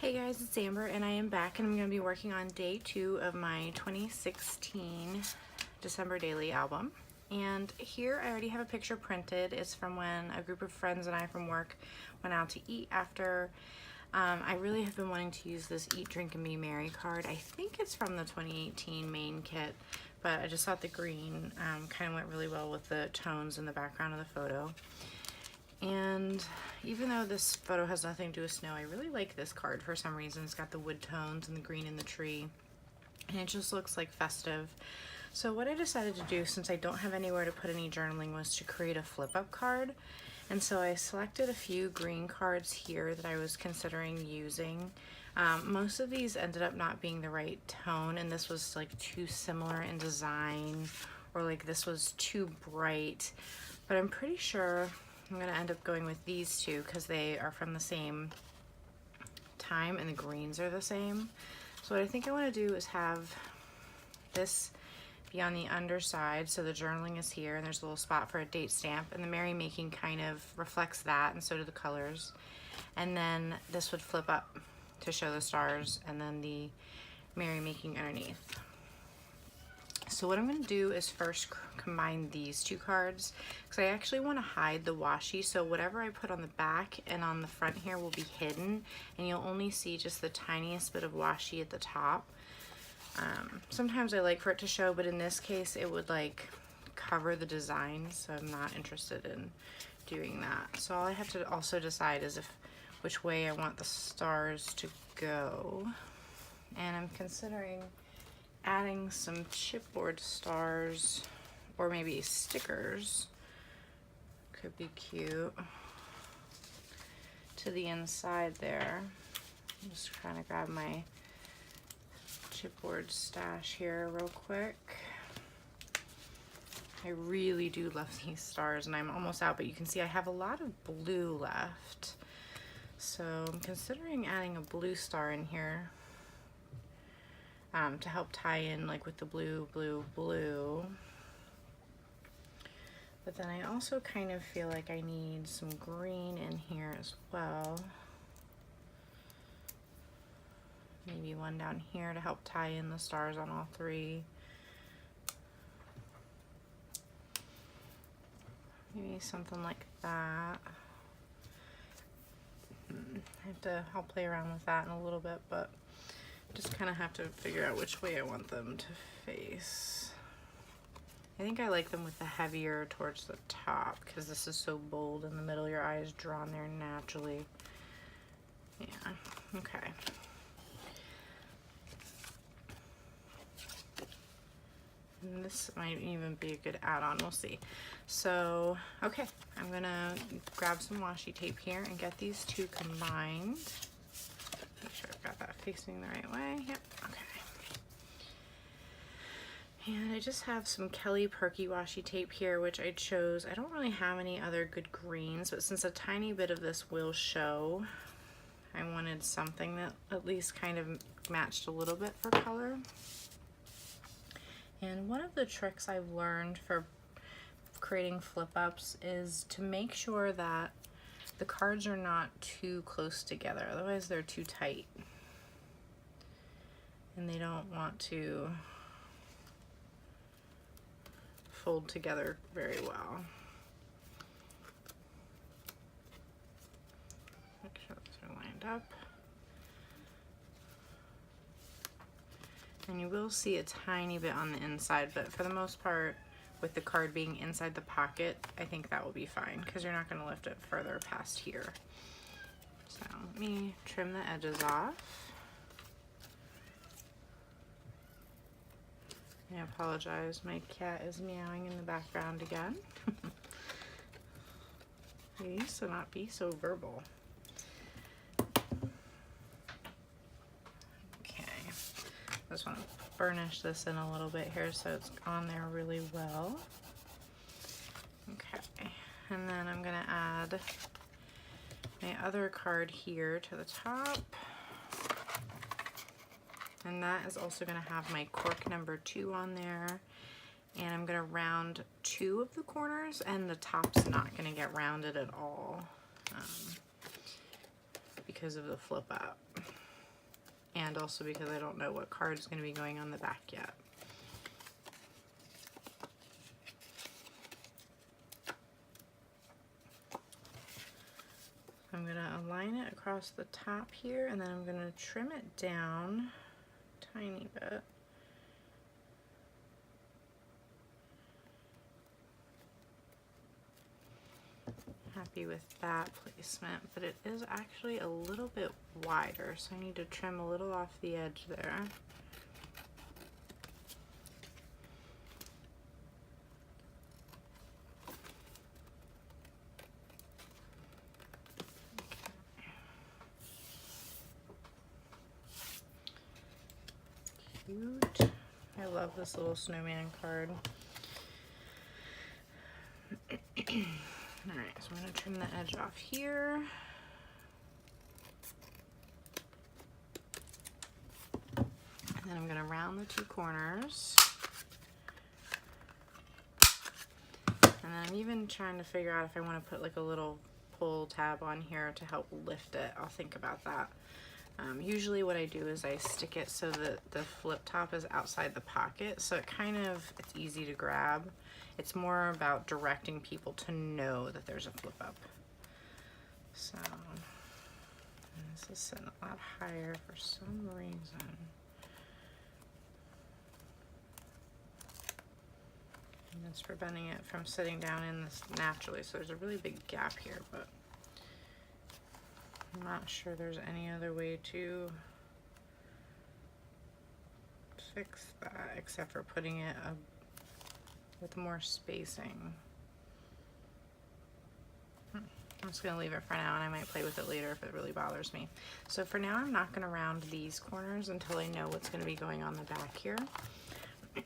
Hey guys, it's Amber and I am back and I'm going to be working on day 2 of my 2016 December Daily album. And here I already have a picture printed. It's from when a group of friends and I from work went out to eat after. I really have been wanting to use this Eat, Drink, and Be Merry card. I think it's from the 2018 main kit, but I just thought the green kind of went really well with the tones in the background of the photo. And even though this photo has nothing to do with snow, I really like this card for some reason. It's got the wood tones and the green in the tree, and it just looks like festive. So what I decided to do, since I don't have anywhere to put any journaling, was to create a flip-up card. And so I selected a few green cards here that I was considering using. Most of these ended up not being the right tone, and this was like too similar in design, or like this was too bright. But I'm pretty sure I'm gonna end up going with these two because they are from the same time and the greens are the same. So what I think I want to do is have this be on the underside, so the journaling is here and there's a little spot for a date stamp, and the merry making kind of reflects that, and so do the colors. And then this would flip up to show the stars and then the merry making underneath. So what I'm going to do is first combine these two cards, because I actually want to hide the washi, so whatever I put on the back and on the front here will be hidden, and you'll only see just the tiniest bit of washi at the top. Sometimes I like for it to show, but in this case it would like cover the design, so I'm not interested in doing that. So all I have to also decide is which way I want the stars to go, and I'm considering adding some chipboard stars or maybe stickers. Could be cute to the inside there. I'm just trying to grab my chipboard stash here real quick. I really do love these stars, and I'm almost out, but you can see I have a lot of blue left. So I'm considering adding a blue star in here to help tie in like with the blue, blue, blue. But then I also kind of feel like I need some green in here as well. Maybe one down here to help tie in the stars on all three. Maybe something like that. I'll play around with that in a little bit, but just kind of have to figure out which way I want them to face. I think I like them with the heavier towards the top, because this is so bold in the middle. Your eye is drawn there naturally. Yeah, okay. And this might even be a good add-on, we'll see. So, okay, I'm gonna grab some washi tape here and get these two combined. Make sure I've got that facing the right way. Yep, okay. And I just have some Kelly Perky washi tape here, which I chose. I don't really have any other good greens, but since a tiny bit of this will show, I wanted something that at least kind of matched a little bit for color. And one of the tricks I've learned for creating flip-ups is to make sure that the cards are not too close together, otherwise they're too tight and they don't want to fold together very well. Make sure those are lined up. And you will see a tiny bit on the inside, but for the most part, with the card being inside the pocket, I think that will be fine, because you're not going to lift it further past here. So let me trim the edges off. I apologize, my cat is meowing in the background again. I used to not be so verbal. I just want to burnish this in a little bit here so it's on there really well. Okay, and then I'm going to add my other card here to the top. And that is also going to have my cork number 2 on there. And I'm going to round 2 of the corners, and the top's not going to get rounded at all because of the flip up. and also because I don't know what card's going to be going on the back yet. I'm going to align it across the top here, and then I'm going to trim it down a tiny bit. Happy with that placement, but it is actually a little bit wider, so I need to trim a little off the edge there. Cute. I love this little snowman card. Alright, so I'm going to trim the edge off here. And then I'm going to round the two corners. And then I'm even trying to figure out if I want to put like a little pull tab on here to help lift it. I'll think about that. Usually what I do is I stick it so that the flip top is outside the pocket, so it's easy to grab. It's more about directing people to know that there's a flip up. So this is sitting a lot higher for some reason. And it's preventing it from sitting down in this naturally, so there's a really big gap here, but I'm not sure there's any other way to fix that except for putting it with more spacing. I'm just going to leave it for now, and I might play with it later if it really bothers me. So for now, I'm not going to round these corners until I know what's going to be going on the back here. But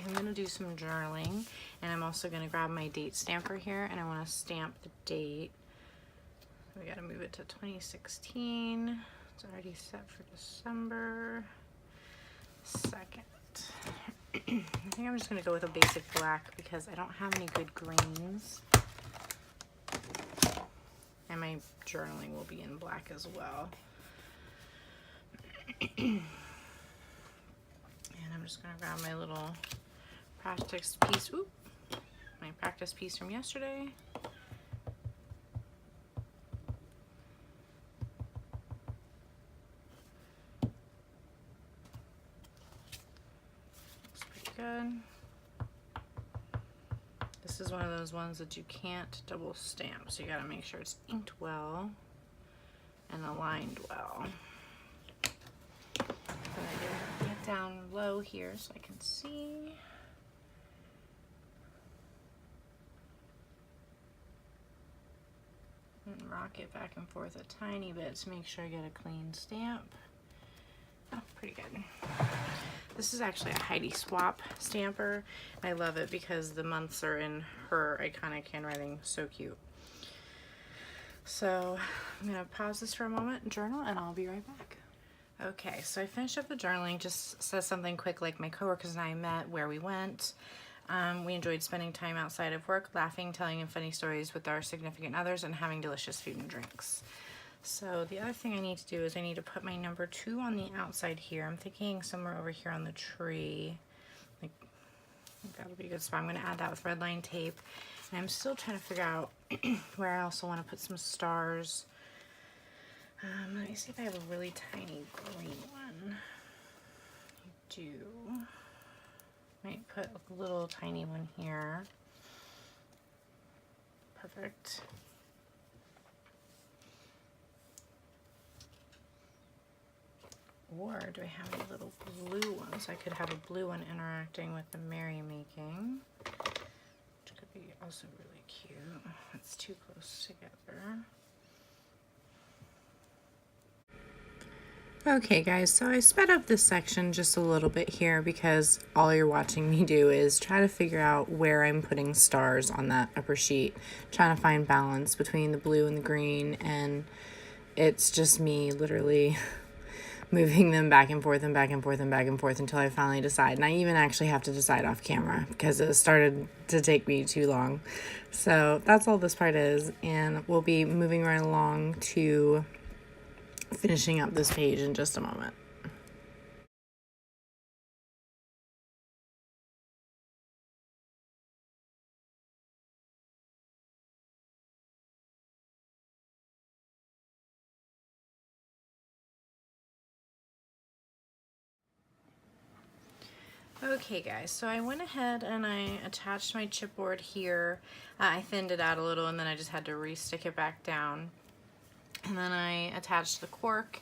I'm going to do some journaling, and I'm also going to grab my date stamper here, and I want to stamp the date. We got to move it to 2016. It's already set for December 2nd. I think I'm just going to go with a basic black because I don't have any good greens. And my journaling will be in black as well. And I'm just going to grab my little practice piece. Oop, my practice piece from yesterday. Good. This is one of those ones that you can't double stamp, so you got to make sure it's inked well and aligned well. I'm gonna get down low here so I can see. And rock it back and forth a tiny bit to make sure I get a clean stamp. Oh, pretty good. This is actually a Heidi Swap stamper. I love it because the months are in her iconic handwriting. So cute. So I'm going to pause this for a moment and journal, and I'll be right back. Okay, so I finished up the journaling. Just says something quick like my coworkers and I met, where we went. We enjoyed spending time outside of work, laughing, telling funny stories with our significant others, and having delicious food and drinks. So the other thing I need to do is I need to put my number 2 on the outside here. I'm thinking somewhere over here on the tree. Like, I think that'll be a good spot. I'm going to add that with red line tape. And I'm still trying to figure out where I also want to put some stars. Let me see if I have a really tiny green one. I do. Might put a little tiny one here. Perfect. Or do I have any little blue ones? I could have a blue one interacting with the merrymaking, which could be also really cute. It's too close together. Okay guys, so I sped up this section just a little bit here because all you're watching me do is try to figure out where I'm putting stars on that upper sheet, trying to find balance between the blue and the green, and it's just me literally moving them back and forth and back and forth and back and forth until I finally decide. And I even actually have to decide off camera because it started to take me too long. So that's all this part is, and we'll be moving right along to finishing up this page in just a moment. Okay guys, so I went ahead and I attached my chipboard here. I thinned it out a little and then I just had to re-stick it back down. And then I attached the cork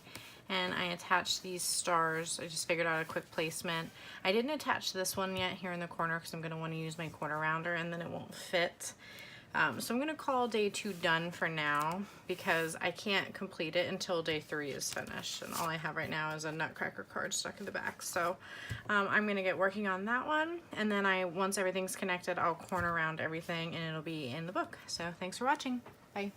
and I attached these stars. I just figured out a quick placement. I didn't attach this one yet here in the corner because I'm going to want to use my corner rounder and then it won't fit. So I'm going to call day 2 done for now because I can't complete it until day 3 is finished. And all I have right now is a nutcracker card stuck in the back. So I'm going to get working on that one. And then once everything's connected, I'll corner round everything and it'll be in the book. So thanks for watching. Bye.